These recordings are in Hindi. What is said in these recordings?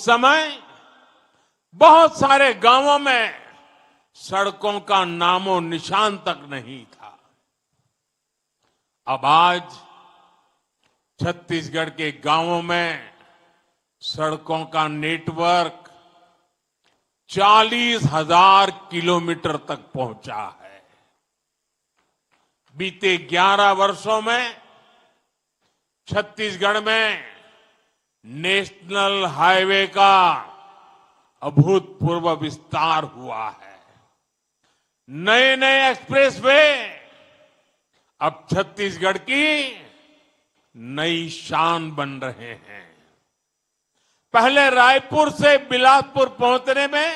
समय बहुत सारे गांवों में सड़कों का नामो निशान तक नहीं था। अब आज छत्तीसगढ़ के गांवों में सड़कों का नेटवर्क 40,000 किलोमीटर तक पहुंचा है। बीते 11 वर्षों में छत्तीसगढ़ में नेशनल हाईवे का अभूतपूर्व विस्तार हुआ है। नए नए एक्सप्रेसवे अब छत्तीसगढ़ की नई शान बन रहे हैं। पहले रायपुर से बिलासपुर पहुंचने में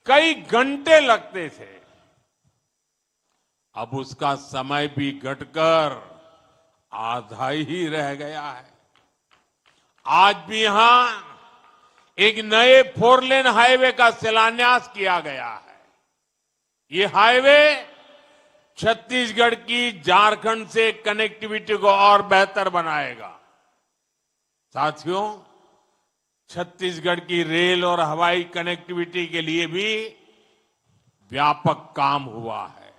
कई घंटे लगते थे, अब उसका समय भी घटकर आधा ही रह गया है। आज भी यहां एक नए 4 लेन हाईवे का शिलान्यास किया गया है। ये हाईवे छत्तीसगढ़ की झारखंड से कनेक्टिविटी को और बेहतर बनाएगा। साथियों, छत्तीसगढ़ की रेल और हवाई कनेक्टिविटी के लिए भी व्यापक काम हुआ है।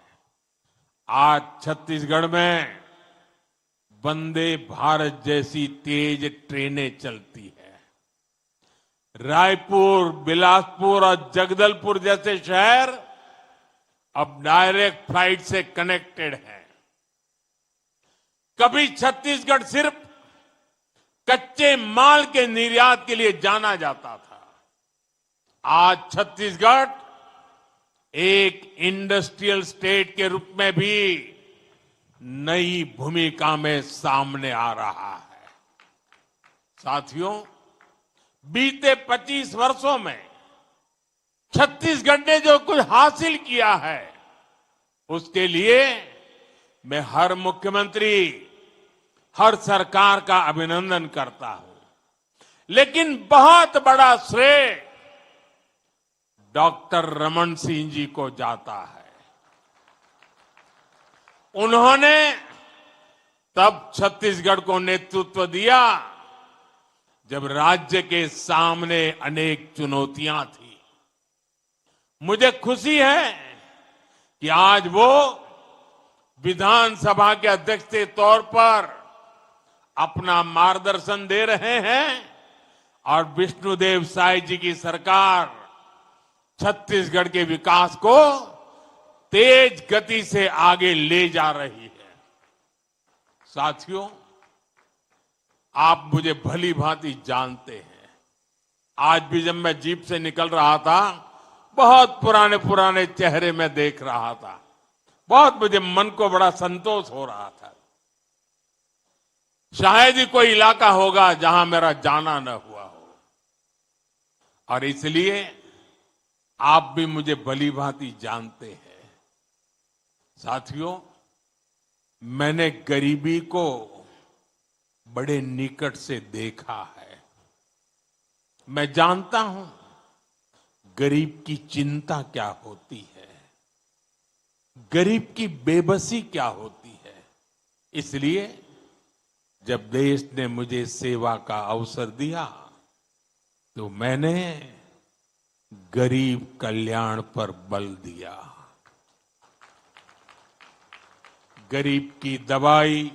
आज छत्तीसगढ़ में वंदे भारत जैसी तेज ट्रेनें चलती है। रायपुर, बिलासपुर और जगदलपुर जैसे शहर अब डायरेक्ट फ्लाइट से कनेक्टेड हैं। कभी छत्तीसगढ़ सिर्फ कच्चे माल के निर्यात के लिए जाना जाता था। आज छत्तीसगढ़ एक इंडस्ट्रियल स्टेट के रूप में भी नई भूमिका में सामने आ रहा है। साथियों, बीते 25 वर्षों में छत्तीसगढ़ ने जो कुछ हासिल किया है, उसके लिए मैं हर मुख्यमंत्री, हर सरकार का अभिनंदन करता हूं। लेकिन बहुत बड़ा श्रेय डॉक्टर रमन सिंह जी को जाता है। उन्होंने तब छत्तीसगढ़ को नेतृत्व दिया जब राज्य के सामने अनेक चुनौतियां थी। मुझे खुशी है कि आज वो विधानसभा के अध्यक्ष के तौर पर अपना मार्गदर्शन दे रहे हैं और विष्णुदेव साय जी की सरकार छत्तीसगढ़ के विकास को तेज गति से आगे ले जा रही है। साथियों, आप मुझे भली भांति जानते हैं। आज भी जब मैं जीप से निकल रहा था, बहुत पुराने पुराने चेहरे में देख रहा था। बहुत मुझे मन को बड़ा संतोष हो रहा था। शायद ही कोई इलाका होगा जहां मेरा जाना न हुआ हो, और इसलिए आप भी मुझे भली भांति जानते हैं। साथियों, मैंने गरीबी को बड़े निकट से देखा है। मैं जानता हूं गरीब की चिंता क्या होती है, गरीब की बेबसी क्या होती है। इसलिए जब देश ने मुझे सेवा का अवसर दिया तो मैंने गरीब कल्याण पर बल दिया। गरीब की दवाई,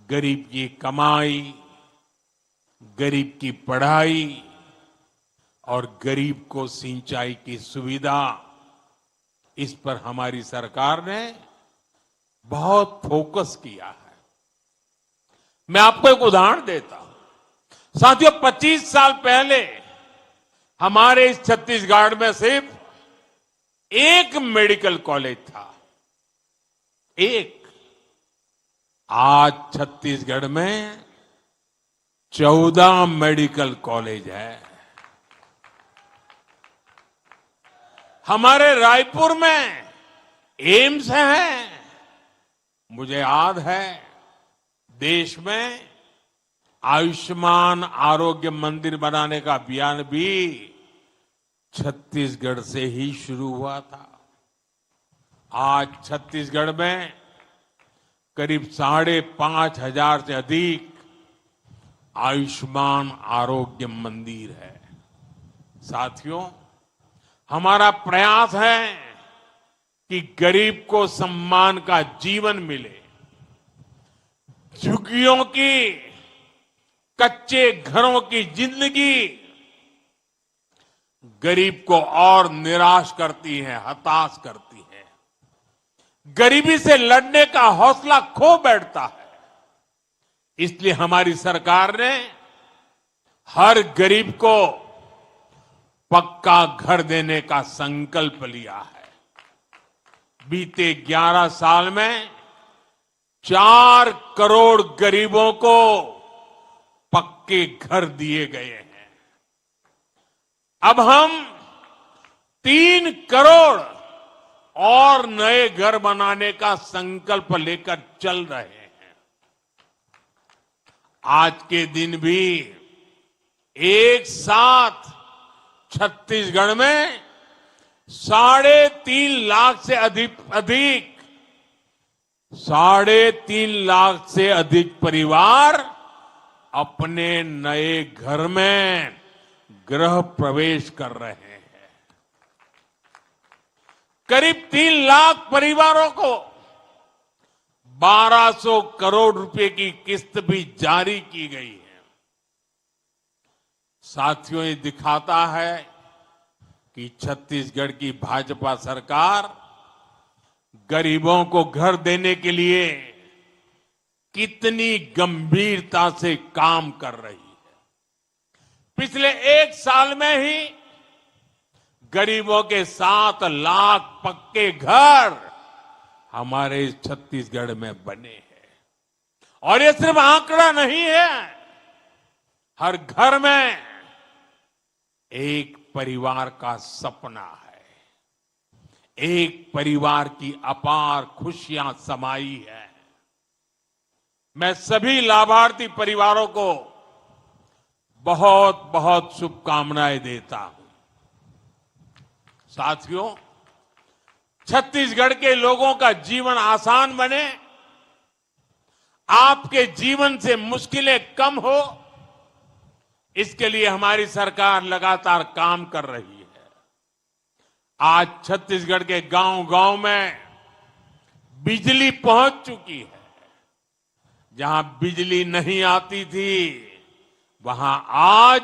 गरीब की कमाई, गरीब की पढ़ाई और गरीब को सिंचाई की सुविधा, इस पर हमारी सरकार ने बहुत फोकस किया है। मैं आपको एक उदाहरण देता हूं। साथियों, 25 साल पहले हमारे इस छत्तीसगढ़ में सिर्फ एक मेडिकल कॉलेज था, एक। आज छत्तीसगढ़ में 14 मेडिकल कॉलेज है। हमारे रायपुर में एम्स है। मुझे याद है, देश में आयुष्मान आरोग्य मंदिर बनाने का अभियान भी छत्तीसगढ़ से ही शुरू हुआ था। आज छत्तीसगढ़ में करीब 5,500 से अधिक आयुष्मान आरोग्य मंदिर है। साथियों, हमारा प्रयास है कि गरीब को सम्मान का जीवन मिले, झुग्गियों की, कच्चे घरों की जिंदगी गरीब को और निराश करती है, हताश करती है, गरीबी से लड़ने का हौसला खो बैठता है। इसलिए हमारी सरकार ने हर गरीब को पक्का घर देने का संकल्प लिया है। बीते 11 साल में 4 करोड़ गरीबों को पक्के घर दिए गए हैं। अब हम 3 करोड़ और नए घर बनाने का संकल्प लेकर चल रहे हैं। आज के दिन भी एक साथ छत्तीसगढ़ में 3.5 लाख से अधिक 3.5 लाख से अधिक परिवार अपने नए घर में गृह प्रवेश कर रहे हैं। करीब 3 लाख परिवारों को 1200 करोड़ रुपए की किस्त भी जारी की गई है। साथियों, ये दिखाता है कि छत्तीसगढ़ की भाजपा सरकार गरीबों को घर देने के लिए कितनी गंभीरता से काम कर रही है। पिछले 1 साल में ही गरीबों के 7 लाख पक्के घर हमारे इस छत्तीसगढ़ में बने हैं। और ये सिर्फ आंकड़ा नहीं है, हर घर में एक परिवार का सपना है, एक परिवार की अपार खुशियां समाई है। मैं सभी लाभार्थी परिवारों को बहुत बहुत शुभकामनाएं देता हूं। साथियों, छत्तीसगढ़ के लोगों का जीवन आसान बने, आपके जीवन से मुश्किलें कम हो, इसके लिए हमारी सरकार लगातार काम कर रही है। आज छत्तीसगढ़ के गांव-गांव में बिजली पहुंच चुकी है। जहां बिजली नहीं आती थी, वहां आज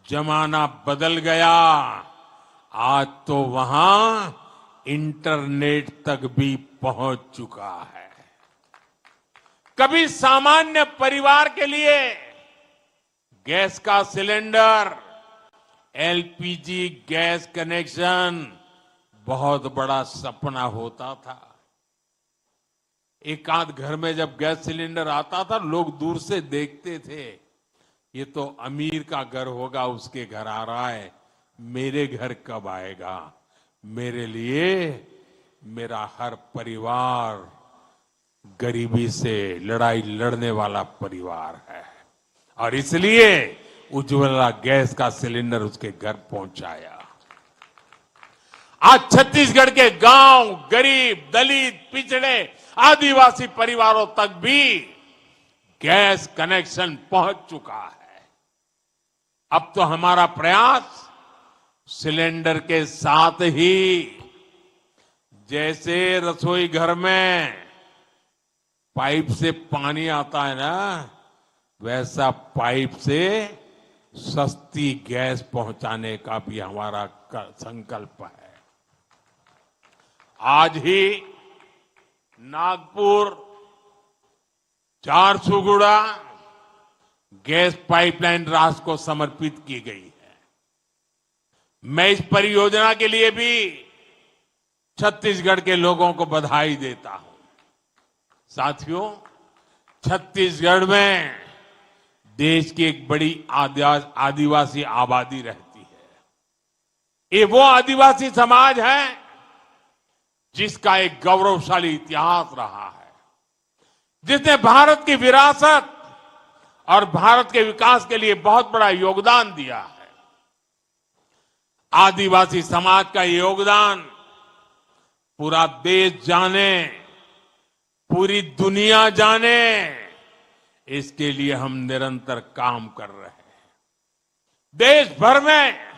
जमाना बदल गया। आज तो वहां इंटरनेट तक भी पहुंच चुका है। कभी सामान्य परिवार के लिए गैस का सिलेंडर, एलपीजी गैस कनेक्शन बहुत बड़ा सपना होता था। एक आध घर में जब गैस सिलेंडर आता था, लोग दूर से देखते थे, ये तो अमीर का घर होगा, उसके घर आ रहा है, मेरे घर कब आएगा। मेरे लिए मेरा हर परिवार गरीबी से लड़ाई लड़ने वाला परिवार है, और इसलिए उज्ज्वला गैस का सिलेंडर उसके घर पहुंचाया। आज छत्तीसगढ़ के गांव, गरीब, दलित, पिछड़े, आदिवासी परिवारों तक भी गैस कनेक्शन पहुंच चुका है। अब तो हमारा प्रयास सिलेंडर के साथ ही जैसे रसोई घर में पाइप से पानी आता है ना, वैसा पाइप से सस्ती गैस पहुंचाने का भी हमारा संकल्प है। आज ही नागपुर झारसुगुड़ा गैस पाइपलाइन राष्ट्र को समर्पित की गई है। मैं इस परियोजना के लिए भी छत्तीसगढ़ के लोगों को बधाई देता हूं। साथियों, छत्तीसगढ़ में देश की एक बड़ी आदिवासी आबादी रहती है। ये वो आदिवासी समाज है जिसका एक गौरवशाली इतिहास रहा है, जिसने भारत की विरासत और भारत के विकास के लिए बहुत बड़ा योगदान दिया है। आदिवासी समाज का योगदान पूरा देश जाने, पूरी दुनिया जाने, इसके लिए हम निरंतर काम कर रहे हैं। देश भर में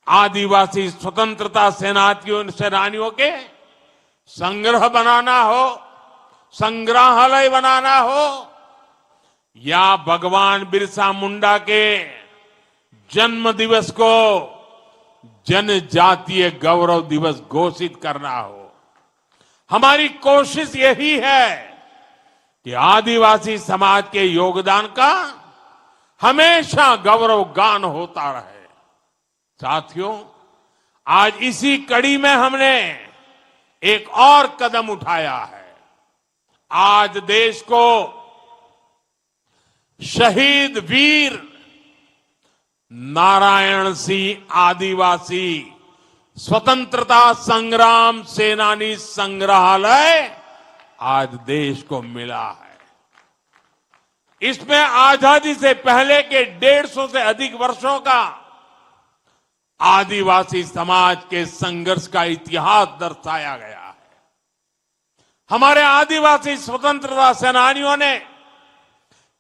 आदिवासी स्वतंत्रता सेनानियों के संग्रह बनाना हो, संग्रहालय बनाना हो, या भगवान बिरसा मुंडा के जन्म दिवस को जनजातीय गौरव दिवस घोषित करना हो, हमारी कोशिश यही है कि आदिवासी समाज के योगदान का हमेशा गौरव गान होता रहे। साथियों, आज इसी कड़ी में हमने एक और कदम उठाया है। आज देश को शहीद वीर नारायण सिंह आदिवासी स्वतंत्रता संग्राम सेनानी संग्रहालय आज देश को मिला है। इसमें आजादी से पहले के 150 से अधिक वर्षों का आदिवासी समाज के संघर्ष का इतिहास दर्शाया गया है। हमारे आदिवासी स्वतंत्रता सेनानियों ने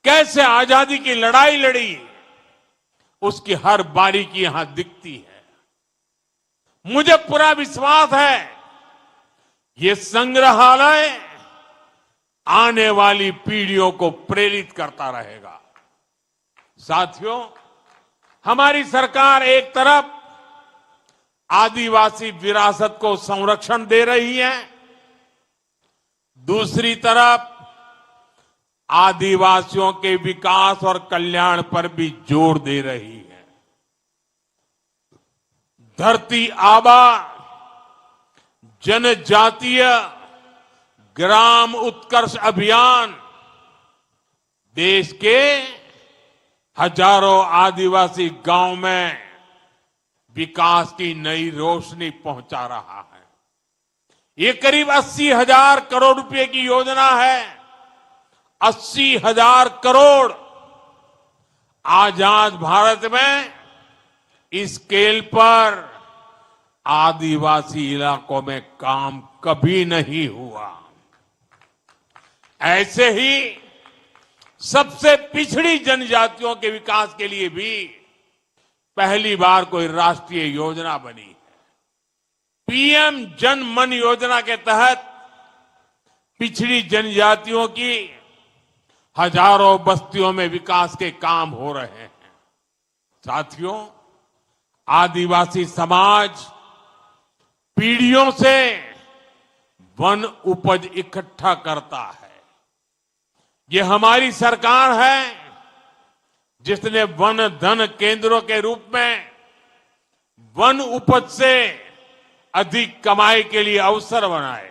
कैसे आजादी की लड़ाई लड़ी, उसकी हर बारीकी यहां दिखती है। मुझे पूरा विश्वास है ये संग्रहालय आने वाली पीढ़ियों को प्रेरित करता रहेगा। साथियों, हमारी सरकार एक तरफ आदिवासी विरासत को संरक्षण दे रही है, दूसरी तरफ आदिवासियों के विकास और कल्याण पर भी जोर दे रही है। धरती आबा जनजातीय ग्राम उत्कर्ष अभियान देश के हजारों आदिवासी गांव में विकास की नई रोशनी पहुंचा रहा है। ये करीब 80,000 करोड़ रुपए की योजना है। 80,000 करोड़। आजाद भारत में इस स्केल पर आदिवासी इलाकों में काम कभी नहीं हुआ। ऐसे ही सबसे पिछड़ी जनजातियों के विकास के लिए भी पहली बार कोई राष्ट्रीय योजना बनी है। पीएम जन मन योजना के तहत पिछड़ी जनजातियों की हजारों बस्तियों में विकास के काम हो रहे हैं। साथियों, आदिवासी समाज पीढ़ियों से वन उपज इकट्ठा करता है। ये हमारी सरकार है जिसने वन धन केंद्रों के रूप में वन उपज से अधिक कमाई के लिए अवसर बनाए,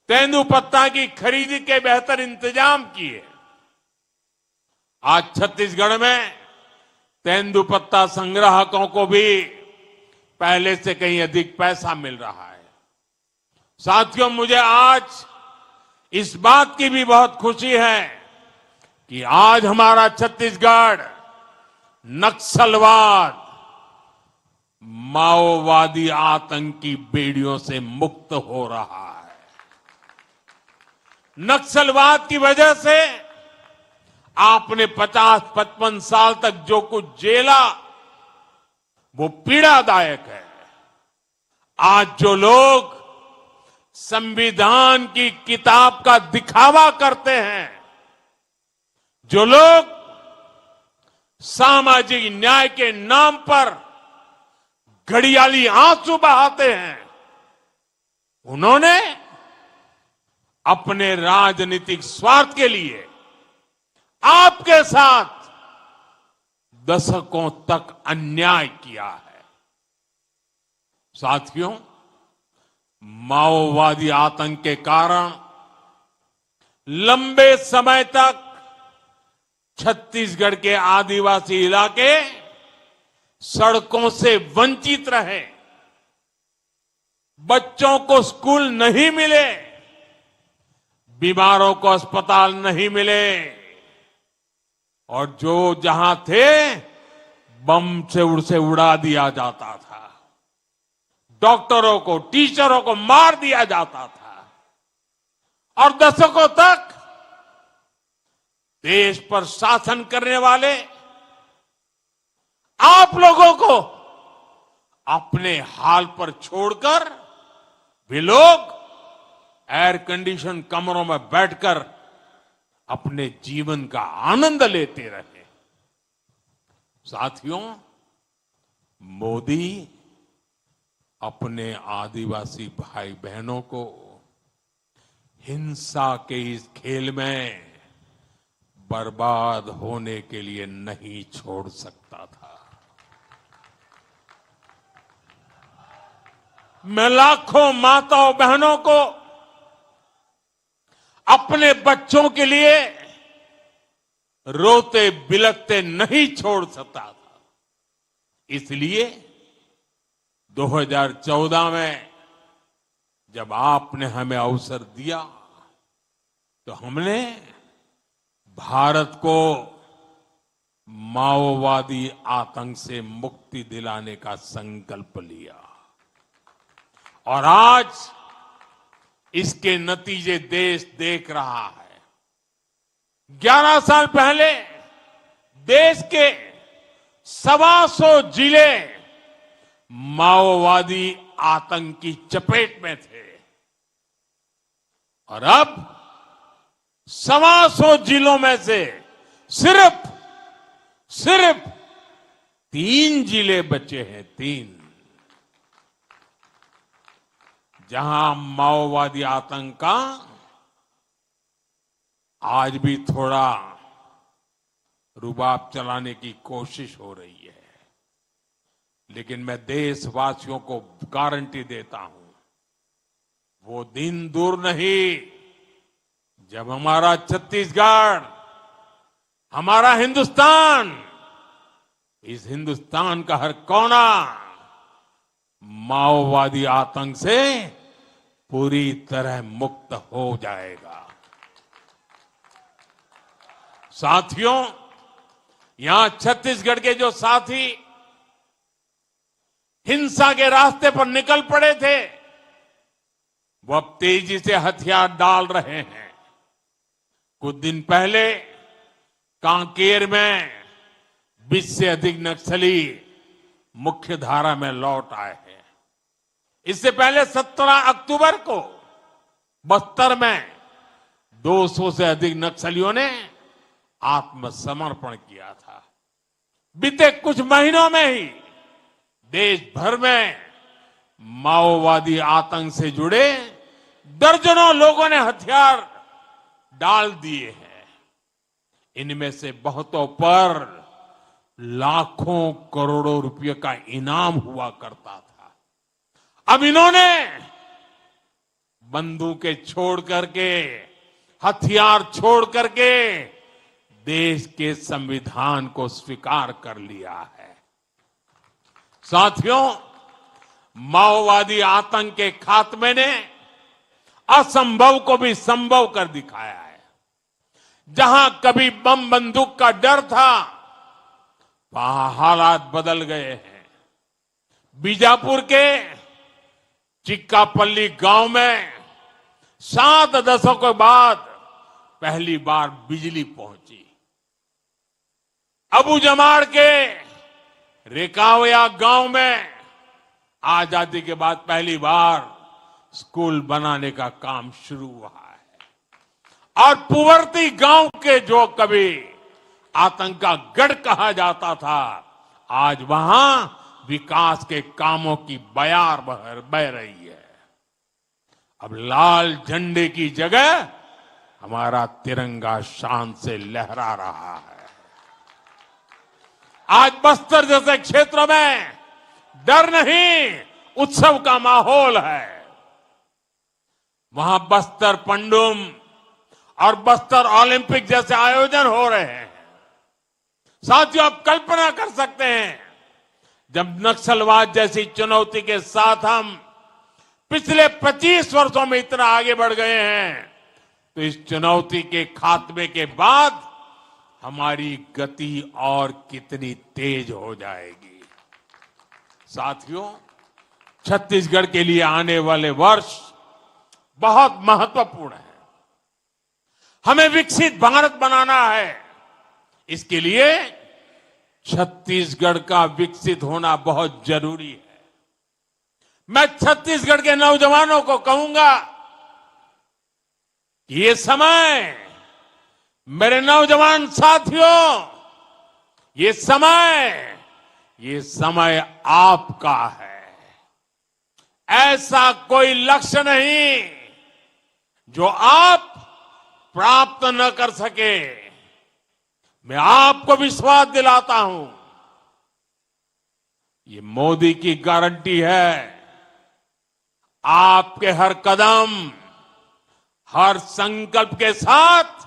तेंदुपत्ता की खरीदी के बेहतर इंतजाम किए। आज छत्तीसगढ़ में तेंदुपत्ता संग्राहकों को भी पहले से कहीं अधिक पैसा मिल रहा है। साथियों, मुझे आज इस बात की भी बहुत खुशी है कि आज हमारा छत्तीसगढ़ नक्सलवाद, माओवादी आतंकी बेड़ियों से मुक्त हो रहा है। नक्सलवाद की वजह से आपने 50-55 साल तक जो कुछ झेला वो पीड़ादायक है। आज जो लोग संविधान की किताब का दिखावा करते हैं, जो लोग सामाजिक न्याय के नाम पर घड़ियाली आंसू बहाते हैं, उन्होंने अपने राजनीतिक स्वार्थ के लिए आपके साथ दशकों तक अन्याय किया है। साथियों, माओवादी आतंक के कारण लंबे समय तक छत्तीसगढ़ के आदिवासी इलाके सड़कों से वंचित रहे। बच्चों को स्कूल नहीं मिले, बीमारों को अस्पताल नहीं मिले, और जो जहां थे बम से उड़ा दिया जाता था। डॉक्टरों को, टीचरों को मार दिया जाता था, और दशकों तक देश पर शासन करने वाले आप लोगों को अपने हाल पर छोड़कर वे लोग एयर कंडीशन कमरों में बैठकर अपने जीवन का आनंद लेते रहे। साथियों, मोदी अपने आदिवासी भाई बहनों को हिंसा के इस खेल में बर्बाद होने के लिए नहीं छोड़ सकता था। मैं लाखों माताओं बहनों को अपने बच्चों के लिए रोते बिलखते नहीं छोड़ सकता था। इसलिए 2014 में जब आपने हमें अवसर दिया तो हमने भारत को माओवादी आतंक से मुक्ति दिलाने का संकल्प लिया और आज इसके नतीजे देश देख रहा है। 11 साल पहले देश के 125 जिले माओवादी आतंक की चपेट में थे और अब 125 जिलों में से सिर्फ 3 जिले बचे हैं। 3 जहां माओवादी आतंक का आज भी थोड़ा रुबाब चलाने की कोशिश हो रही है, लेकिन मैं देशवासियों को गारंटी देता हूं, वो दिन दूर नहीं जब हमारा छत्तीसगढ़, हमारा हिंदुस्तान, इस हिंदुस्तान का हर कोना माओवादी आतंक से पूरी तरह मुक्त हो जाएगा। साथियों, यहां छत्तीसगढ़ के जो साथी हिंसा के रास्ते पर निकल पड़े थे, वो अब तेजी से हथियार डाल रहे हैं। कुछ दिन पहले कांकेर में 20 से अधिक नक्सली मुख्य धारा में लौट आए हैं। इससे पहले 17 अक्टूबर को बस्तर में 200 से अधिक नक्सलियों ने आत्मसमर्पण किया था। बीते कुछ महीनों में ही देश भर में माओवादी आतंक से जुड़े दर्जनों लोगों ने हथियार डाल दिए हैं। इनमें से बहुतों पर लाखों करोड़ों रुपए का इनाम हुआ करता था। अब इन्होंने बंदूकें छोड़ करके, हथियार छोड़ करके देश के संविधान को स्वीकार कर लिया है। साथियों, माओवादी आतंक के खात्मे ने असंभव को भी संभव कर दिखाया है। जहां कभी बम बंदूक का डर था, वहां हालात बदल गए हैं। बीजापुर के चिक्कापल्ली गांव में 7 दशकों बाद पहली बार बिजली पहुंची। अबू जमाड़ के रेकावया गांव में आजादी के बाद पहली बार स्कूल बनाने का काम शुरू हुआ है। और पुवर्ती गांव के जो कभी आतंक का गढ़ कहा जाता था, आज वहां विकास के कामों की बयार बह रही है। अब लाल झंडे की जगह हमारा तिरंगा शान से लहरा रहा है। आज बस्तर जैसे क्षेत्रों में डर नहीं, उत्सव का माहौल है। वहां बस्तर पंडुम और बस्तर ओलंपिक जैसे आयोजन हो रहे हैं। साथियों, आप कल्पना कर सकते हैं, जब नक्सलवाद जैसी चुनौती के साथ हम पिछले 25 वर्षों में इतना आगे बढ़ गए हैं, तो इस चुनौती के खात्मे के बाद हमारी गति और कितनी तेज हो जाएगी। साथियों, छत्तीसगढ़ के लिए आने वाले वर्ष बहुत महत्वपूर्ण है। हमें विकसित भारत बनाना है। इसके लिए छत्तीसगढ़ का विकसित होना बहुत जरूरी है। मैं छत्तीसगढ़ के नौजवानों को कहूंगा कि ये समय, मेरे नौजवान साथियों, ये समय आपका है। ऐसा कोई लक्ष्य नहीं जो आप प्राप्त न कर सके। मैं आपको विश्वास दिलाता हूं, ये मोदी की गारंटी है। आपके हर कदम, हर संकल्प के साथ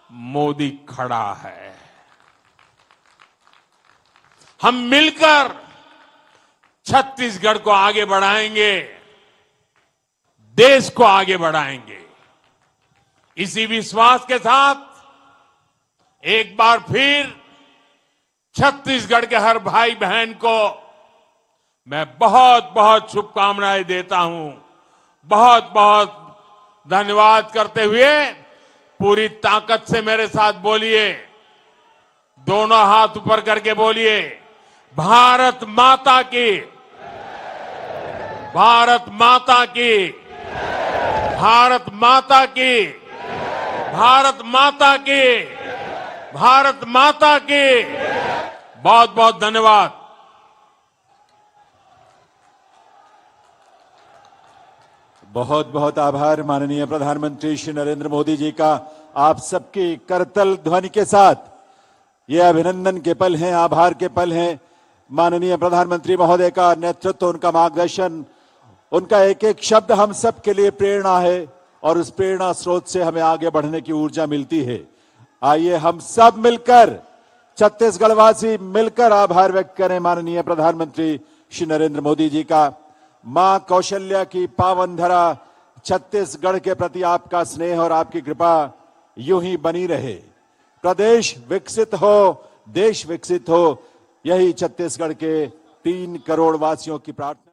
मोदी खड़ा है। हम मिलकर छत्तीसगढ़ को आगे बढ़ाएंगे, देश को आगे बढ़ाएंगे। इसी विश्वास के साथ एक बार फिर छत्तीसगढ़ के हर भाई बहन को मैं बहुत बहुत शुभकामनाएं देता हूं। बहुत बहुत धन्यवाद करते हुए पूरी ताकत से मेरे साथ बोलिए, दोनों हाथ ऊपर करके बोलिए, भारत माता की, भारत माता की, भारत माता की, भारत माता की, भारत माता की। बहुत बहुत धन्यवाद। बहुत बहुत आभार माननीय प्रधानमंत्री श्री नरेंद्र मोदी जी का। आप सबकी करतल ध्वनि के साथ ये अभिनंदन के पल हैं, आभार के पल हैं। माननीय प्रधानमंत्री महोदय का नेतृत्व, उनका मार्गदर्शन, उनका एक एक शब्द हम सब के लिए प्रेरणा है और उस प्रेरणा स्रोत से हमें आगे बढ़ने की ऊर्जा मिलती है। आइए हम सब मिलकर, छत्तीसगढ़ वासी मिलकर आभार व्यक्त करें माननीय प्रधानमंत्री श्री नरेंद्र मोदी जी का। मां कौशल्या की पावन धरा छत्तीसगढ़ के प्रति आपका स्नेह और आपकी कृपा यूं ही बनी रहे। प्रदेश विकसित हो, देश विकसित हो, यही छत्तीसगढ़ के 3 करोड़ वासियों की प्रार्थना।